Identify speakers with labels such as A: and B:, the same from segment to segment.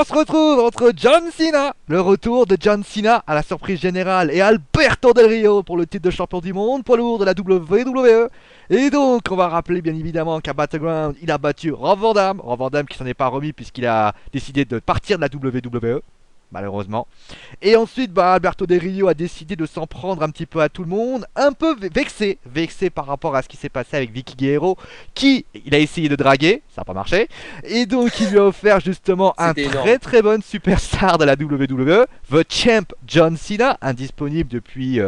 A: on se retrouve entre John Cena, le retour de John Cena à la surprise générale, et Alberto Del Rio pour le titre de champion du monde poids lourd de la WWE. Et donc, on va rappeler bien évidemment qu'à Battleground, il a battu Rob Van Dam qui s'en est pas remis puisqu'il a décidé de partir de la WWE, malheureusement. Et ensuite, Alberto Del Rio a décidé de s'en prendre un petit peu à tout le monde, un peu vexé par rapport à ce qui s'est passé avec Vicky Guerrero, qui il a essayé de draguer, ça n'a pas marché, et donc il lui a offert justement un
B: C'était énorme.
A: très bonne superstar de la WWE, The Champ John Cena, indisponible depuis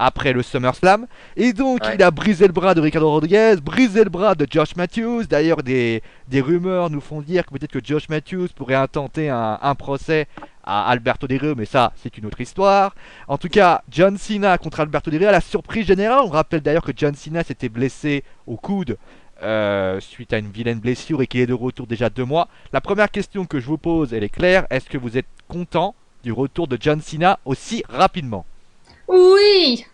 A: après le SummerSlam. Et donc
B: Ouais.
A: il a brisé le bras de Ricardo Rodriguez, brisé le bras de Josh Matthews. D'ailleurs, des rumeurs nous font dire que peut-être que Josh Matthews pourrait intenter un procès à Alberto Del Rio, mais ça, c'est une autre histoire. En tout cas, John Cena contre Alberto Del Rio à la surprise générale. On rappelle d'ailleurs que John Cena s'était blessé au coude suite à une vilaine blessure et qu'il est de retour déjà 2 mois. La première question que je vous pose, elle est claire. Est-ce que vous êtes content du retour de John Cena aussi rapidement?
C: Oui,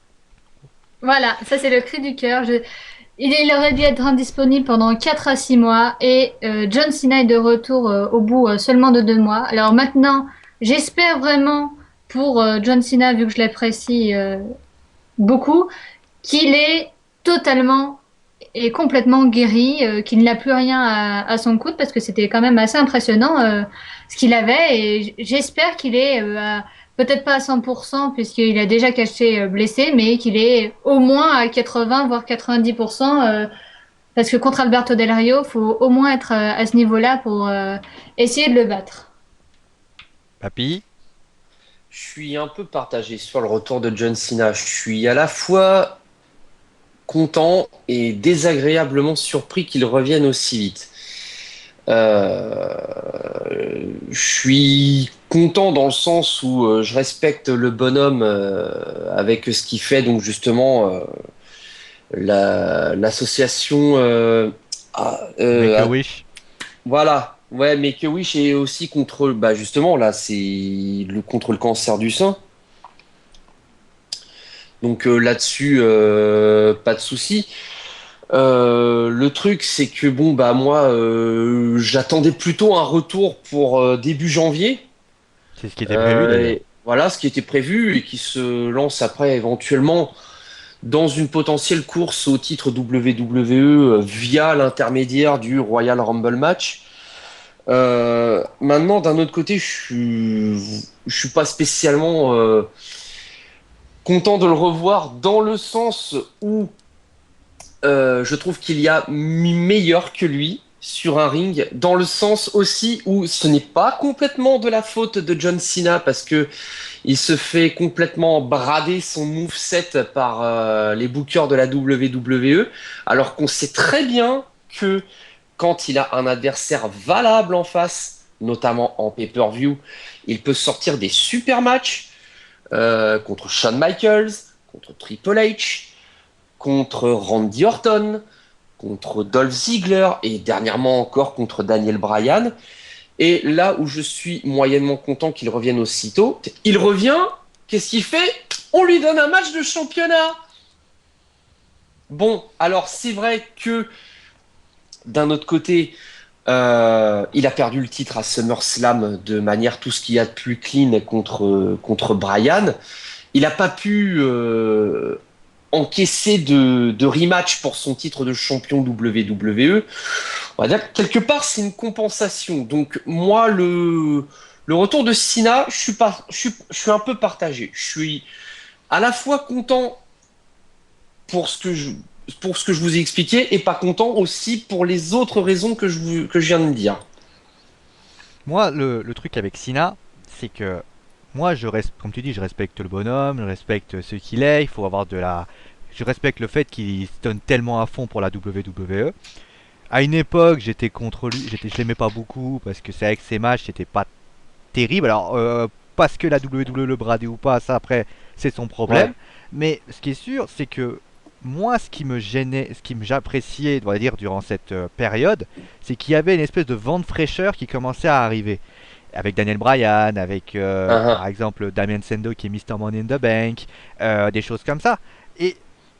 C: voilà, ça c'est le cri du cœur. Il aurait dû être indisponible pendant 4 à 6 mois et John Cena est de retour au bout seulement de 2 mois. Alors maintenant, j'espère vraiment pour John Cena, vu que je l'apprécie beaucoup, qu'il est totalement et complètement guéri, qu'il n'a plus rien à son coude parce que c'était quand même assez impressionnant ce qu'il avait et j'espère qu'il est peut-être pas à 100% puisqu'il a déjà caché blessé, mais qu'il est au moins à 80 voire 90% parce que contre Alberto Del Rio, faut au moins être à ce niveau-là pour essayer de le battre.
A: Papy?
B: Je suis un peu partagé sur le retour de John Cena. Je suis à la fois content et désagréablement surpris qu'il revienne aussi vite. Euh, je suis content dans le sens où je respecte le bonhomme avec ce qu'il fait, donc justement l'association
A: Make a Wish.
B: voilà, ouais, mais que Wish est aussi contre, bah justement là, c'est le contre le cancer du sein. Donc là-dessus, pas de souci. Le truc, c'est que bon, bah moi, j'attendais plutôt un retour pour début janvier.
A: C'est ce qui était prévu d'ailleurs.
B: Et voilà ce qui était prévu et qui se lance après éventuellement dans une potentielle course au titre WWE via l'intermédiaire du Royal Rumble match. Maintenant, d'un autre côté, je suis pas spécialement content de le revoir dans le sens où je trouve qu'il y a meilleur que lui sur un ring, dans le sens aussi où ce n'est pas complètement de la faute de John Cena parce que il se fait complètement brader son moveset par les bookers de la WWE, alors qu'on sait très bien que quand il a un adversaire valable en face, notamment en pay-per-view, il peut sortir des super matchs contre Shawn Michaels, contre Triple H, contre Randy Orton, contre Dolph Ziggler et dernièrement encore contre Daniel Bryan. Et là où je suis moyennement content qu'il revienne aussitôt, il revient, qu'est-ce qu'il fait? On lui donne un match de championnat. Bon, alors c'est vrai que d'un autre côté, il a perdu le titre à SummerSlam de manière tout ce qu'il y a de plus clean contre Bryan. Il n'a pas pu encaisser de rematch pour son titre de champion WWE. On va dire que quelque part, c'est une compensation. Donc moi, le retour de Cena, je suis un peu partagé. Je suis à la fois content pour pour ce que je vous ai expliqué et pas content aussi pour les autres raisons que je viens de dire.
A: Moi, le truc avec Sina, c'est que moi, comme tu dis, je respecte le bonhomme, je respecte ce qu'il est. Il faut avoir de la. Je respecte le fait qu'il se donne tellement à fond pour la WWE. À une époque, j'étais contre lui, je l'aimais pas beaucoup parce que c'est avec ses matchs, c'était pas terrible. Alors, parce que la WWE le bradait ou pas, ça après, c'est son
B: Ouais.
A: problème. Mais ce qui est sûr, c'est que moi, ce qui me gênait, ce qui me j'appréciais, on va dire, durant cette période, c'est qu'il y avait une espèce de vent de fraîcheur qui commençait à arriver. Avec Daniel Bryan, avec
B: Uh-huh.
A: par exemple Damien Sando qui est Mr. Money in the Bank, des choses comme ça. Et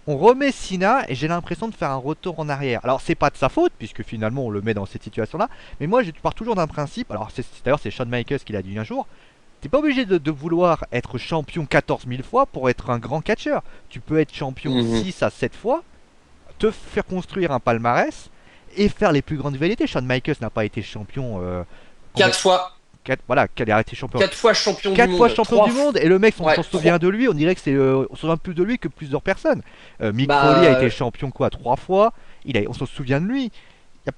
A: on remet Cena et j'ai l'impression de faire un retour en arrière. Alors c'est pas de sa faute puisque finalement on le met dans cette situation-là, mais moi je pars toujours d'un principe. Alors d'ailleurs c'est Shawn Michaels qui l'a dit un jour. T'es pas obligé de vouloir être champion 14 000 fois pour être un grand catcheur. Tu peux être champion
B: Mhm.
A: 6 à 7 fois, te faire construire un palmarès et faire les plus grandes rivalités. Shawn Michaels n'a pas été champion.
B: 4 fois,
A: Voilà, qu'elle a été champion
B: 4 fois champion du
A: 4 fois
B: monde.
A: champion
B: 3
A: du monde et le mec on
B: Ouais,
A: s'en souvient de lui, on dirait que on se souvient plus de lui que plusieurs personnes. Mick
B: Bah,
A: Foley a été champion quoi 3 fois, on s'en souvient de lui.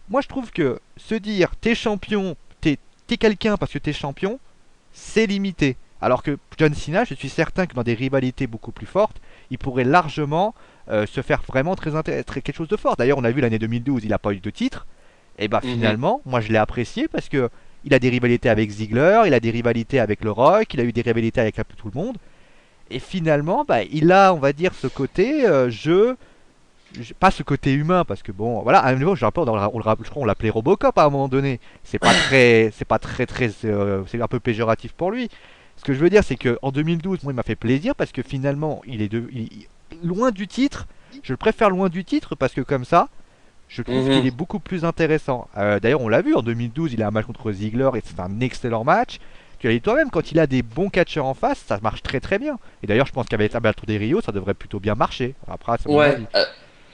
A: Moi je trouve que se dire t'es champion, t'es quelqu'un parce que t'es champion, c'est limité. Alors que John Cena, je suis certain que dans des rivalités beaucoup plus fortes, il pourrait largement se faire vraiment quelque chose de fort. D'ailleurs on a vu l'année 2012, il n'a pas eu de titre. Et bah
B: Mhm.
A: finalement, moi je l'ai apprécié parce que il a des rivalités avec Ziggler, il a des rivalités avec Le Rock, il a eu des rivalités avec un peu tout le monde. Et finalement, bah, il a, on va dire, ce côté pas ce côté humain parce que bon, voilà, à un niveau, je rappelle, je crois on l'appelait Robocop à un moment donné. C'est un peu péjoratif pour lui. Ce que je veux dire, c'est que en 2012, moi, il m'a fait plaisir parce que finalement, loin du titre. Je le préfère loin du titre parce que comme ça, je trouve qu'il
B: Mhm.
A: est beaucoup plus intéressant. D'ailleurs, on l'a vu en 2012, il a un match contre Ziggler et c'est un excellent match. Tu l'as dit toi-même, quand il a des bons catcheurs en face, ça marche très très bien. Et d'ailleurs, je pense qu'avec Alberto Del Rio, ça devrait plutôt bien marcher. Après, c'est mon
B: Ouais.
A: avis.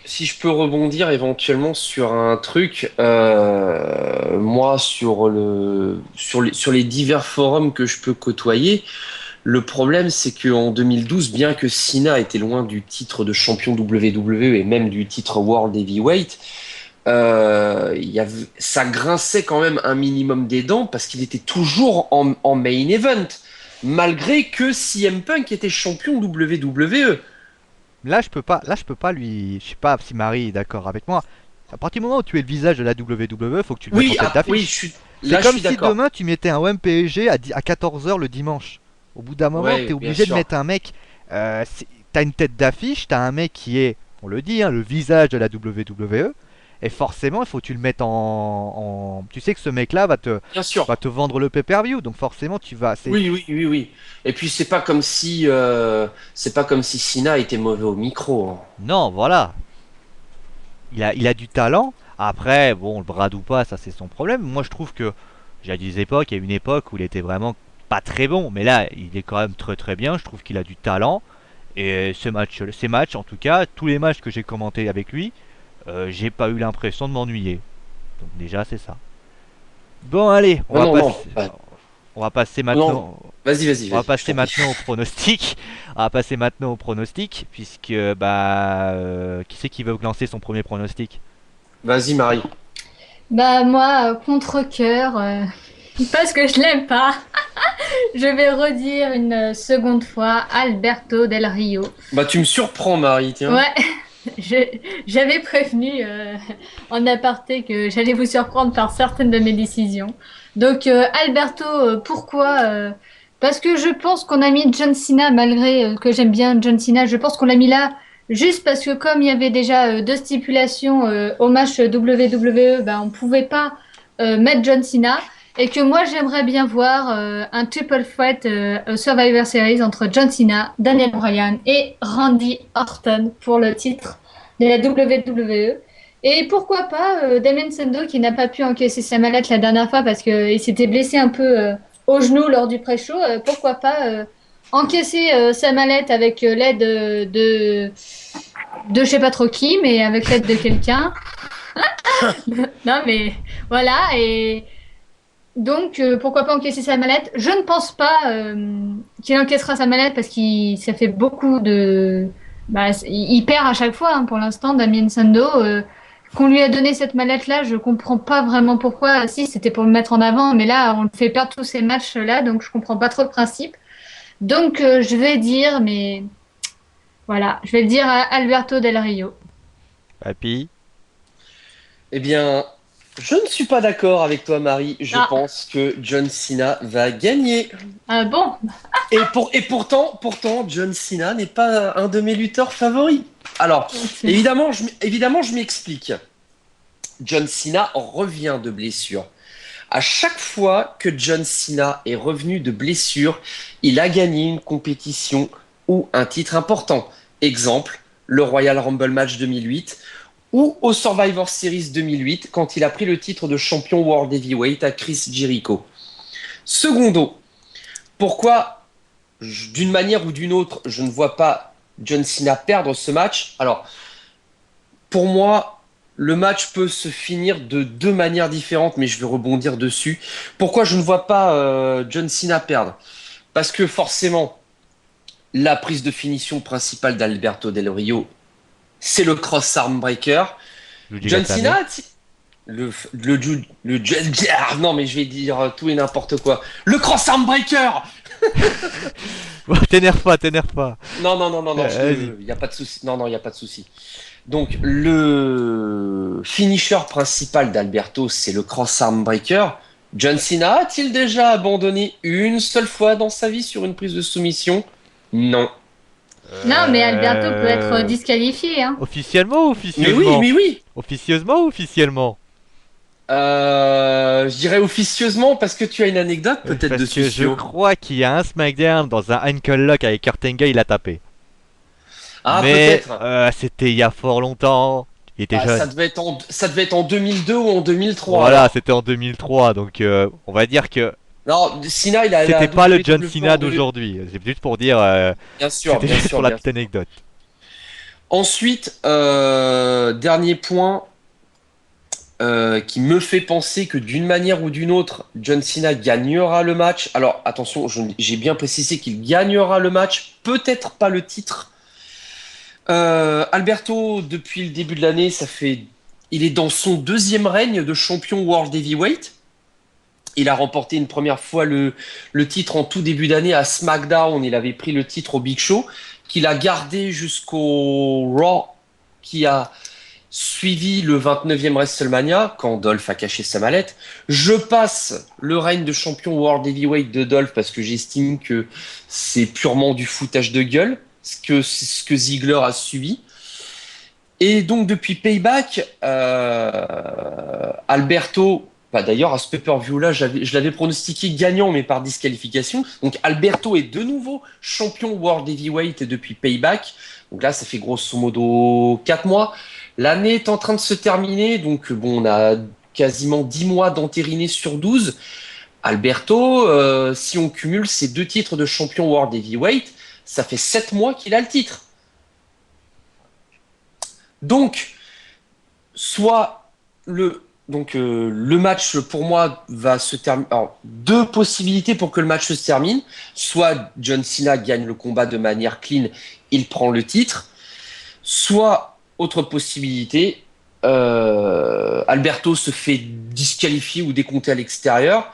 B: Si je peux rebondir éventuellement sur un truc, moi sur les divers forums que je peux côtoyer, le problème c'est qu'en 2012, bien que Cena était loin du titre de champion WWE et même du titre World Heavyweight, ça grinçait quand même un minimum des dents parce qu'il était toujours en main event, malgré que CM Punk était champion WWE.
A: Là, je peux pas lui. Je sais pas si Marie est d'accord avec moi. À partir du moment où tu es le visage de la WWE, faut que tu le mettes en
B: Oui,
A: tête
B: oui,
A: d'affiche. C'est
B: là je
A: comme
B: suis
A: si
B: d'accord.
A: demain tu mettais un OMPG à 14 h le dimanche. Au bout d'un moment,
B: Ouais,
A: t'es
B: bien
A: obligé de
B: sûr.
A: mettre un mec. T'as une tête d'affiche, t'as un mec qui est, on le dit, hein, le visage de la WWE. Et forcément, il faut que tu le mettes Tu sais que ce mec-là
B: Bien sûr.
A: va te vendre le pay-per-view. Donc forcément, tu vas.
B: Oui, oui, oui, oui. Et puis c'est pas comme si Sina était mauvais au micro, hein.
A: Non, voilà. Il a du talent. Après, bon, le brade ou pas, ça c'est son problème. Moi, je trouve que j'ai des époques, il y a une époque où il était vraiment pas très bon, mais là, il est quand même très très bien. Je trouve qu'il a du talent. Et ces matchs, en tout cas, tous les matchs que j'ai commentés avec lui, j'ai pas eu l'impression de m'ennuyer. Donc déjà, c'est ça. Bon, allez,
B: Non, non, non.
A: on va passer
B: Non.
A: maintenant. On va
B: Vas-y, je
A: passer
B: t'en prie.
A: maintenant au pronostic. On va passer maintenant au pronostic, puisque qui c'est qui veut lancer son premier pronostic?
B: Vas-y, Marie.
C: Bah moi, contre cœur, parce que je l'aime pas, je vais redire une seconde fois Alberto Del Rio.
B: Bah, tu me surprends, Marie, tiens.
C: Ouais, j'avais prévenu en aparté que j'allais vous surprendre par certaines de mes décisions. Donc Alberto, pourquoi parce que je pense qu'on a mis John Cena, malgré que j'aime bien John Cena, je pense qu'on l'a mis là juste parce que comme il y avait déjà deux stipulations au match WWE, ben, on pouvait pas mettre John Cena. Et que moi j'aimerais bien voir un triple threat Survivor Series entre John Cena, Daniel Bryan et Randy Orton pour le titre de la WWE. Et pourquoi pas Damien Sandow qui n'a pas pu encaisser sa mallette la dernière fois parce qu'il s'était blessé un peu au genou lors du pré-show. Pourquoi pas encaisser sa mallette avec l'aide de je sais pas trop qui, mais avec l'aide de quelqu'un. Non mais voilà, et donc, pourquoi pas encaisser sa mallette? Je ne pense pas qu'il encaissera sa mallette parce qu'il ça fait beaucoup de. Bah, il perd à chaque fois hein, pour l'instant, Damien Sando. Qu'on lui a donné cette mallette-là, je comprends pas vraiment pourquoi. Si, c'était pour le mettre en avant, mais là, on le fait perdre tous ces matchs-là, donc je comprends pas trop le principe. Donc, je vais dire, mais voilà, je vais le dire à Alberto Del Rio.
A: Papy.
B: Eh bien, je ne suis pas d'accord avec toi, Marie. Je
C: Ah,
B: pense que John Cena va gagner.
C: bon,
B: Et pourtant, John Cena n'est pas un de mes lutteurs favoris. Alors,
C: c'est-
B: évidemment, je m'explique. John Cena revient de blessure. À chaque fois que John Cena est revenu de blessure, il a gagné une compétition ou un titre important. Exemple, le Royal Rumble match 2008, ou au Survivor Series 2008, quand il a pris le titre de champion World Heavyweight à Chris Jericho. Secondo, pourquoi, d'une manière ou d'une autre, je ne vois pas John Cena perdre ce match? Alors, pour moi, le match peut se finir de deux manières différentes, mais je vais rebondir dessus. Pourquoi je ne vois pas John Cena perdre? Parce que forcément, la prise de finition principale d'Alberto Del Rio, c'est le cross arm breaker.
A: Luigi
B: John
A: Gatame.
B: Cena, non mais je vais dire tout et n'importe quoi. Le cross arm breaker.
A: Bon, t'énerve pas.
B: Non,
A: Vas-y.
B: il y a pas de souci. Non, il y a pas de souci. Donc le finisher principal d'Alberto, c'est le cross arm breaker. John Cena a-t-il déjà abandonné une seule fois dans sa vie sur une prise de soumission? Non.
C: Non, mais Alberto peut être disqualifié. Hein.
A: Officiellement ou
B: Mais oui,
A: officieusement?
B: mais oui.
A: Officieusement ou officiellement?
B: Je dirais officieusement parce que tu as une anecdote peut-être
A: Parce
B: dessus.
A: que je crois qu'il y a un SmackDown dans un Ankle Lock avec Kurt Angle, il a tapé.
B: Ah,
A: Mais
B: peut-être.
A: c'était il y a fort longtemps. Il était
B: Ah,
A: jeune.
B: ça devait être en 2002 ou en 2003.
A: Voilà,
B: alors.
A: c'était en 2003. Donc on va dire que
B: Non, Cena, il a
A: c'était pas le John
B: WWE
A: Cena
B: en deux-
A: d'aujourd'hui. C'est juste pour dire.
B: Bien sûr,
A: C'était
B: bien
A: juste
B: sûr,
A: pour la
B: bien
A: petite anecdote.
B: Ensuite, dernier point qui me fait penser que d'une manière ou d'une autre, John Cena gagnera le match. Alors attention, j'ai bien précisé qu'il gagnera le match, peut-être pas le titre. Alberto, depuis le début de l'année, il est dans son deuxième règne de champion World Heavyweight. Il a remporté une première fois le titre en tout début d'année à SmackDown. Il avait pris le titre au Big Show, qu'il a gardé jusqu'au Raw, qui a suivi le 29e WrestleMania, quand Dolph a caché sa mallette. Je passe le règne de champion World Heavyweight de Dolph parce que j'estime que c'est purement du foutage de gueule, ce que Ziggler a subi. Et donc depuis Payback, Alberto, bah d'ailleurs à ce pay-per-view-là, je l'avais pronostiqué gagnant mais par disqualification. Donc Alberto est de nouveau champion World Heavyweight depuis Payback. Donc là, ça fait grosso modo 4 mois. L'année est en train de se terminer, donc bon, on a quasiment 10 mois d'entériné sur 12. Alberto, si on cumule ces deux titres de champion World Heavyweight, ça fait 7 mois qu'il a le titre. Donc, le match pour moi va se terminer. Alors, deux possibilités pour que le match se termine. Soit John Cena gagne le combat de manière clean, il prend le titre. Soit, autre possibilité, Alberto se fait disqualifier ou décompter à l'extérieur.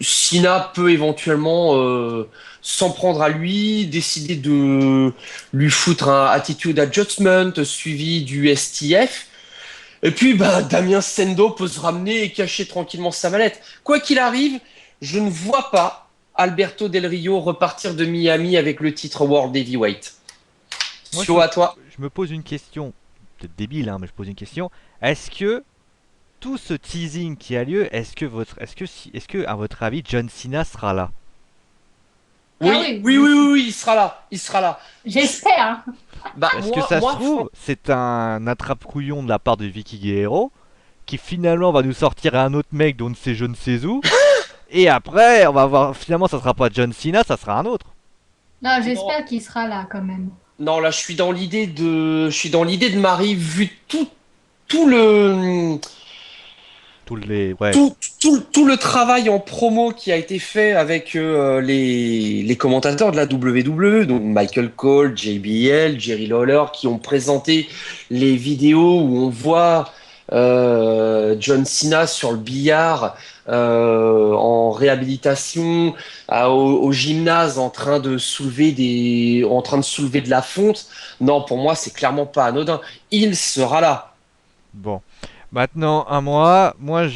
B: Cena peut éventuellement s'en prendre à lui, décider de lui foutre un attitude adjustment suivi du STF. Et puis bah Damien Sendo peut se ramener et cacher tranquillement sa mallette. Quoi qu'il arrive, je ne vois pas Alberto Del Rio repartir de Miami avec le titre World Heavyweight.
A: Moi,
B: Sio, à toi.
A: je me pose une question. Peut-être débile, hein, mais je pose une question. Est-ce que tout ce teasing qui a lieu, est-ce que, à votre avis, John Cena sera là?
C: Ah
B: Oui, il sera là. Il sera là.
C: J'espère.
B: Bah,
A: Est-ce que ça se trouve, c'est un attrape-couillon de la part de Vicky Guerrero qui finalement va nous sortir un autre mec dont je ne sais où. Et après, on va voir, finalement, ça sera pas John Cena, ça sera un autre.
C: Non, j'espère qu'il sera là quand même.
B: Non, là, je suis dans l'idée de Marie, vu tout le,
A: Ouais.
B: tout le travail en promo qui a été fait avec les commentateurs de la WWE, donc Michael Cole, JBL, Jerry Lawler, qui ont présenté les vidéos où on voit John Cena sur le billard en réhabilitation au gymnase en train de soulever de la fonte. Non, pour moi, c'est clairement pas anodin. Il sera là.
A: Bon. Maintenant, à moi. Moi,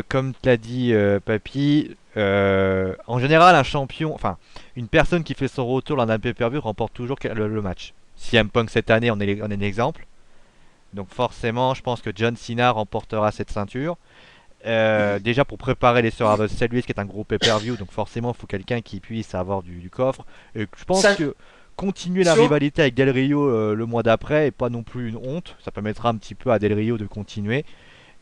A: comme te l'a dit Papy, en général, un champion, enfin, une personne qui fait son retour lors d'un pay-per-view remporte toujours le match. CM Punk cette année, on est un exemple. Donc forcément, je pense que John Cena remportera cette ceinture. Déjà pour préparer les Survivor Series, qui est un gros pay-per-view, donc forcément, il faut quelqu'un qui puisse avoir du coffre. Et je pense
B: Ça-
A: que continuer la
B: Sur-
A: rivalité avec Del Rio le mois d'après est pas non plus une honte. Ça permettra un petit peu à Del Rio de continuer.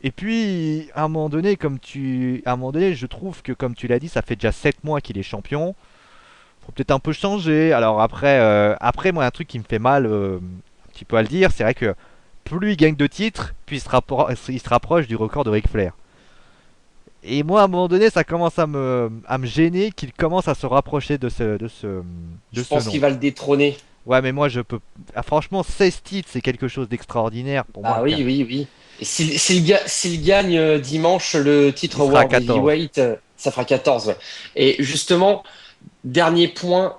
A: Et puis, à un moment donné, je trouve que, comme tu l'as dit, ça fait déjà 7 mois qu'il est champion. Faut peut-être un peu changer. Alors après, moi, un truc qui me fait mal, un petit peu à le dire, c'est vrai que plus il gagne de titres, plus il se rapproche du record de Ric Flair. Et moi, à un moment donné, ça commence à me gêner qu'il commence à se rapprocher de
B: Je
A: ce
B: pense
A: nom.
B: qu'il va le détrôner.
A: Ouais, mais moi, je peux. Ah, franchement, 16 titres, c'est quelque chose d'extraordinaire pour moi.
B: Ah oui, oui, oui. Et s'il gagne dimanche le titre
A: Il sera à
B: World
A: 14.
B: Heavyweight, ça fera 14. Ouais. Et justement, dernier point,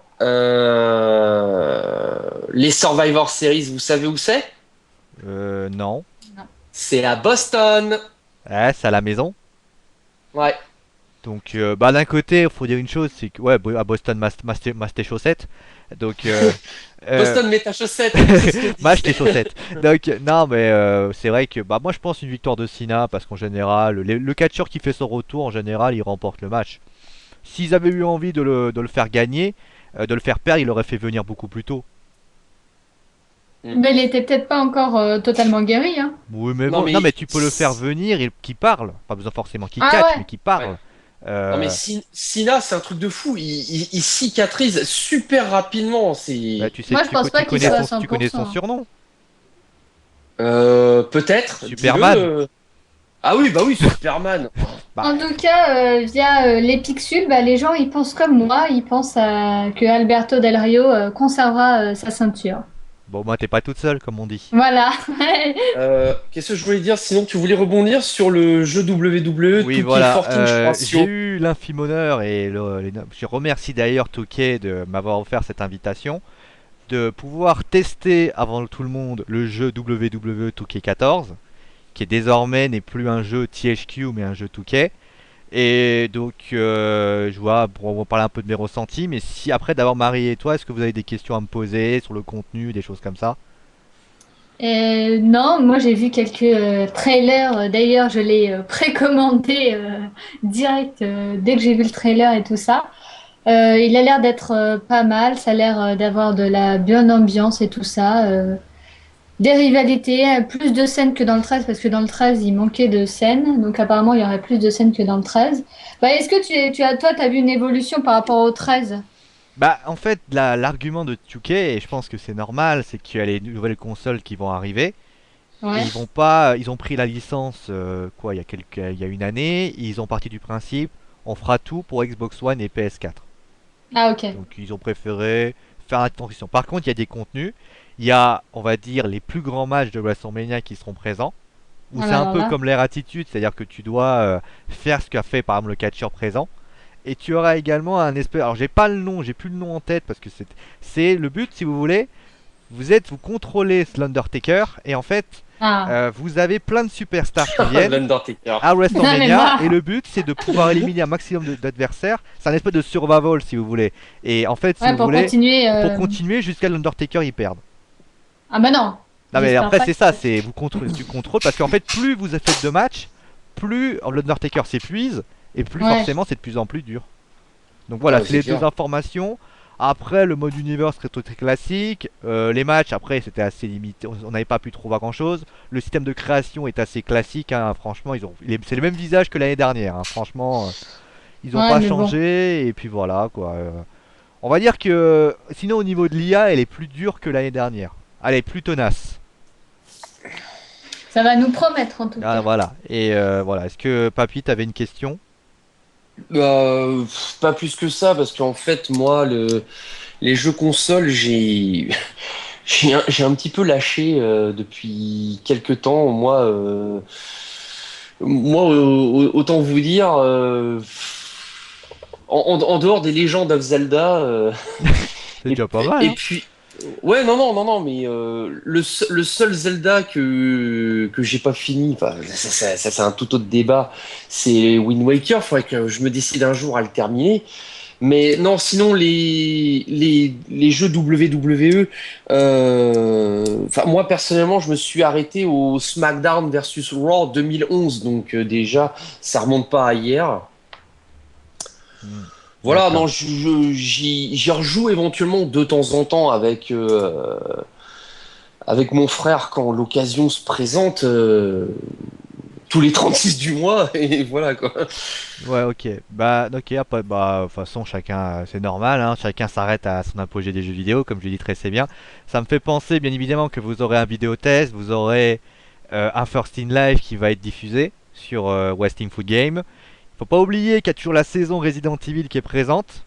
B: les Survivor Series, vous savez où c'est?
A: Non.
B: C'est à Boston.
A: Ouais, c'est à la maison.
B: Ouais.
A: Donc, bah, d'un côté, il faut dire une chose, c'est que, ouais, à Boston, masse tes chaussettes. Donc, euh,
B: Boston met ta chaussette. C'est ce que dit.
A: mâche tes chaussettes. Donc, non, mais c'est vrai que, bah, moi, je pense une victoire de Cena, parce qu'en général, le catcheur qui fait son retour, en général, il remporte le match. S'ils avaient eu envie de le faire gagner, de le faire perdre, il l'aurait fait venir beaucoup plus tôt.
C: Mais il était peut-être pas encore totalement guéri, hein.
A: Oui, mais
B: Non
A: bon,
B: mais,
A: non, mais tu peux le faire venir et qu'il parle. Pas besoin forcément qu'il
C: Ah
A: catch,
C: ouais.
A: mais qu'il
B: ouais.
A: parle.
B: Non mais
A: Euh,
B: Cena, c'est un truc de fou. Il cicatrise super rapidement.
A: bah,
B: C'est
A: tu sais,
C: Moi, je pense pas qu'il soit à
A: tu connais son
C: 100%.
A: surnom.
B: peut-être. Dis-le.
A: Superman.
B: Ah oui, bah oui, Superman.
A: Bah,
C: En tout cas, via les Pixules, bah, les gens ils pensent comme moi, ils pensent que Alberto Del Rio conservera sa ceinture.
A: bon, moi, t'es pas toute seule, comme on dit.
C: Voilà.
B: Qu'est-ce que je voulais dire? Sinon, tu voulais rebondir sur le jeu WWE
A: Oui, voilà.
B: 2K14, je crois.
A: J'ai eu l'infime honneur et je remercie d'ailleurs Touquet de m'avoir offert cette invitation de pouvoir tester avant tout le monde le jeu WWE 2K14 qui est désormais n'est plus un jeu THQ mais un jeu Touquet. Et donc, je vois, pour vous parler un peu de mes ressentis, mais si après d'avoir Marie et toi, est-ce que vous avez des questions à me poser sur le contenu, des choses comme ça?
C: Non, moi j'ai vu quelques trailers. D'ailleurs, je l'ai précommandé direct dès que j'ai vu le trailer et tout ça. Il a l'air d'être pas mal. Ça a l'air d'avoir de la bonne ambiance et tout ça. Des rivalités, plus de scènes que dans le 13 parce que dans le 13 il manquait de scènes. Donc apparemment il y aurait plus de scènes que dans le 13. Bah, est-ce que t'as vu une évolution par rapport au 13?
A: Bah, en fait, l'argument de 2K, et je pense que c'est normal, c'est qu'il y a les nouvelles consoles qui vont arriver. Et
C: Ouais.
A: ils vont pas, ils ont pris la licence quoi, il y a une année. Et ils ont parti du principe, on fera tout pour Xbox One et PS4.
C: Ah ok.
A: Donc ils ont préféré faire attention. Par contre, il y a des contenus. Il y a, on va dire, les plus grands matchs de WrestleMania qui seront présents. Où
C: Ah,
A: c'est
C: bah,
A: un
C: alors
A: peu
C: là.
A: comme l'ère attitude, c'est-à-dire que tu dois faire ce qu'a fait par exemple le catcheur présent. Et tu auras également un espèce. Alors j'ai pas le nom, j'ai plus le nom en tête parce que c'est le but si vous voulez. Vous contrôlez l'Undertaker et en fait
C: Ah.
A: vous avez plein de superstars qui viennent
B: L'Undertaker.
A: à
C: Non, mais
A: WrestleMania
C: moi-
A: et le but c'est de pouvoir éliminer un maximum d'adversaires. C'est un espèce de survival si vous voulez. Et en fait si
C: Ouais,
A: vous
C: pour
A: voulez
C: continuer.
A: pour continuer jusqu'à l'Undertaker il perd.
C: Ah bah non.
A: Non mais
C: J'espère
A: après
C: pas
A: c'est
C: que-
A: ça, c'est tu contrôles parce qu'en fait plus vous faites de matchs, plus l'Undertaker s'épuise et plus
C: Ouais.
A: forcément c'est de plus en plus dur. Donc voilà,
B: Ah,
A: c'est
B: c'est
A: les
B: clair.
A: deux informations. Après le mode univers serait très classique. Les matchs après c'était assez limité, on n'avait pas pu trop voir grand chose. Le système de création est assez classique, hein. Franchement c'est le même visage que l'année dernière, hein. Franchement ils ont
C: Ouais,
A: pas
C: mais bon.
A: changé et puis voilà quoi. On va dire que sinon au niveau de l'IA elle est plus dure que l'année dernière. Elle est plus tenace.
C: Ça va nous promettre en tout
A: Ah,
C: cas.
A: voilà. Et voilà. Est-ce que Papy, t'avais une question?
B: Pas plus que ça, parce qu'en fait, moi, les jeux consoles, j'ai un petit peu lâché depuis quelques temps. Autant vous dire, en dehors des légendes of Zelda,
A: C'est
B: et,
A: déjà pas mal,
B: et
A: hein?
B: puis, ouais, non, mais le seul Zelda que j'ai pas fini, enfin, ça, c'est un tout autre débat, c'est Wind Waker. Faudrait que je me décide un jour à le terminer. Mais non, sinon les jeux WWE, enfin moi personnellement, je me suis arrêté au SmackDown versus Raw 2011, donc déjà ça remonte pas à hier.
A: Hmm.
B: Voilà,
A: D'accord.
B: non, j'y rejoue éventuellement de temps en temps avec mon frère quand l'occasion se présente, tous les 36 du mois, et voilà quoi.
A: Ouais, ok. Bah, ok, après, bah, de toute façon, chacun, c'est normal, hein, chacun s'arrête à son apogée des jeux vidéo, comme je l'ai dit très bien. Ça me fait penser, bien évidemment, que vous aurez un vidéo test, vous aurez un First in Live qui va être diffusé sur Westing Food Game. Faut pas oublier qu'il y a toujours la saison Resident Evil qui est présente.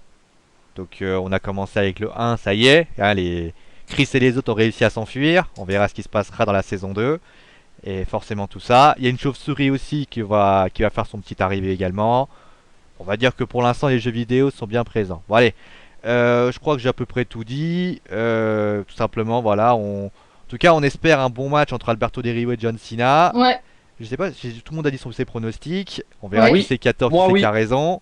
A: Donc, on a commencé avec le 1, ça y est, hein, les Chris et les autres ont réussi à s'enfuir. On verra ce qui se passera dans la saison 2. Et forcément tout ça. Il y a une chauve-souris aussi qui va faire son petit arrivée également. On va dire que pour l'instant les jeux vidéo sont bien présents. Bon allez, je crois que j'ai à peu près tout dit. Tout simplement, voilà. En tout cas, on espère un bon match entre Alberto Del Rio et John Cena.
C: Ouais,
A: Je sais pas, tout le monde a dit ses pronostics. On verra
C: oui.
A: qui
B: Oui,
A: c'est qui a tort, qui
B: moi
A: c'est qui
B: oui.
A: a raison.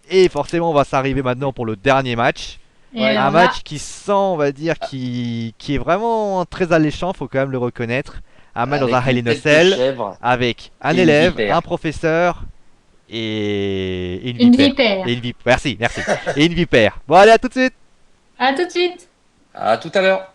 A: Et forcément, on va s'arriver maintenant pour le dernier match.
C: Et
B: Ouais.
A: Un
C: alors là,
A: match qui sent, on va dire, qui est vraiment très alléchant, faut quand même le reconnaître. Un match dans un
B: Avec
A: Hell
B: une
A: in a
B: tête de
A: Cell
B: chèvre
A: avec un
B: et une
A: élève,
B: vipère.
A: un professeur et une
C: une
A: vipère.
C: vipère.
A: Et une vipère. Merci, merci. Et une vipère. Bon, allez, à tout de suite.
C: À tout de suite.
B: À tout à l'heure.